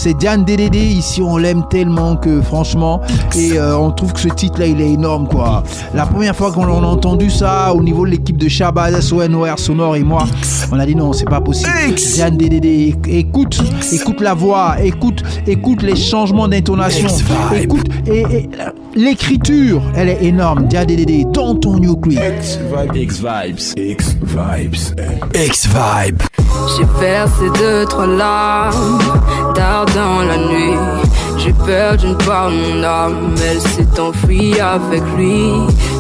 c'est Diane Dédé. Ici, on l'aime tellement que franchement, et on trouve que ce titre-là, il est énorme, quoi. La première fois qu'on a entendu ça, au niveau de l'équipe de Shabazz, SONOR, Sonore et moi, on a dit non, c'est pas possible. Diane Dédé, écoute la voix, écoute les changements d'intonation, écoute et l'écriture, elle est énorme. Diane Dédé, dans ton New Creep. X-Vibes. J'ai versé 2-3 larmes tard dans la nuit. J'ai peur d'une part mon âme, elle s'est enfuie avec lui.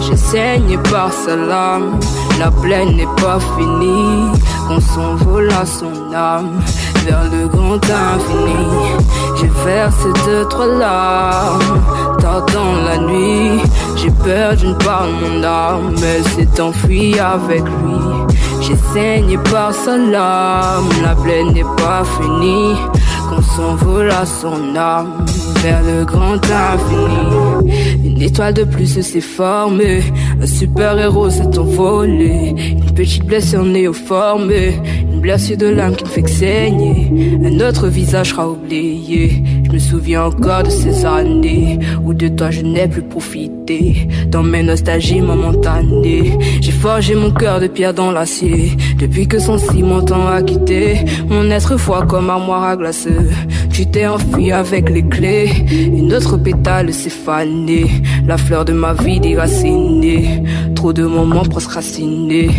J'ai saigné par sa lame, la plaine n'est pas finie. On s'envole à son âme vers le grand infini. J'ai versé 2-3 larmes tard dans la nuit. J'ai peur d'une part mon âme, elle s'est enfuie avec lui. J'ai saigné par sa lame, la plaine n'est pas finie. Qu'on s'envole à son âme vers le grand infini. Une étoile de plus s'est formée, un super héros s'est envolé. Une petite blessure néoformée, une blessure de l'âme qui me fait que saigner. Un autre visage sera oublié. Je me souviens encore de ces années où de toi je n'ai plus profité. Dans mes nostalgies momentanées, j'ai forgé mon cœur de pierre dans l'acier. Depuis que son ciment a quitté mon être froid comme armoire à glace. Tu t'es enfui avec les clés, une autre pétale s'est fanée. La fleur de ma vie déracinée, trop de moments procrastinés,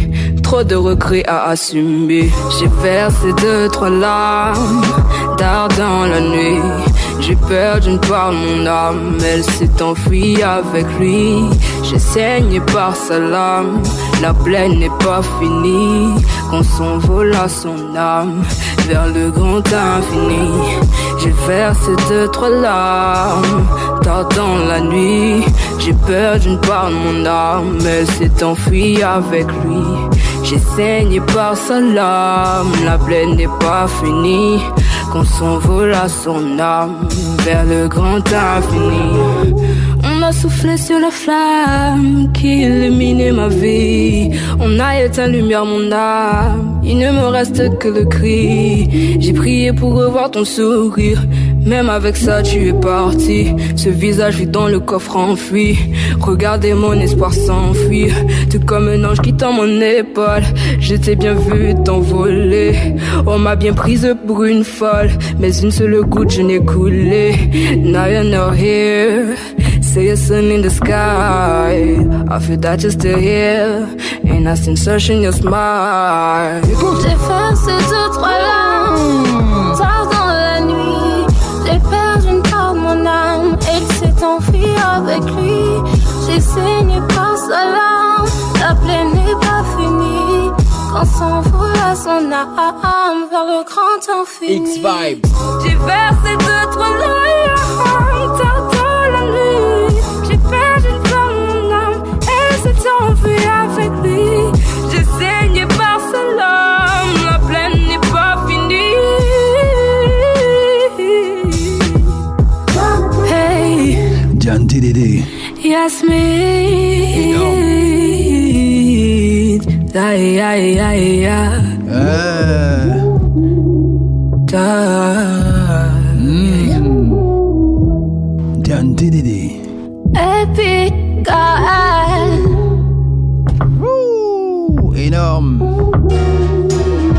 trop de regrets à assumer. J'ai versé 2-3 larmes tard dans la nuit. J'ai peur d'une part mon âme, elle s'est enfuie avec lui. J'ai saigné par sa lame, la plaine n'est pas finie. Qu'on s'envole à son âme vers le grand infini. J'ai versé 2-3 larmes tard dans la nuit. J'ai peur d'une part mon âme, elle s'est enfuie avec lui. J'ai saigné par sa lame, la plaine n'est pas finie. Qu'on s'envole à son âme vers le grand infini. On a soufflé sur la flamme qui illuminait ma vie. On a éteint lumière mon âme, il ne me reste que le cri. J'ai prié pour revoir ton sourire, même avec ça tu es parti. Ce visage vit dans le coffre enfui. Regardez mon espoir s'enfuir, tout comme un ange quittant mon épaule. Je t'ai bien vu t'envoler, on m'a bien prise pour une folle, mais une seule goutte je n'ai coulé. Now you're not here, say a sun in the sky. I feel that you're still here, and I still searching your smile. J'ai versé 2-3 larmes tard dans la nuit. J'ai perdu une part de mon âme, elle s'est enfuie avec lui. J'ai saigné par sa lame, la plaine n'est pas finie. Qu'on s'envole à son âme vers le grand infini. X-Vibe. J'ai versé 2-3 larmes tard dans la nuit. J'ai perdu une part de mon âme, elle s'est enfuie avec lui. J'ai saigné par sa lame, la plaine n'est pas finie. Hey, Diane Dédé. Yasmine, aïe aïe aïe aïe.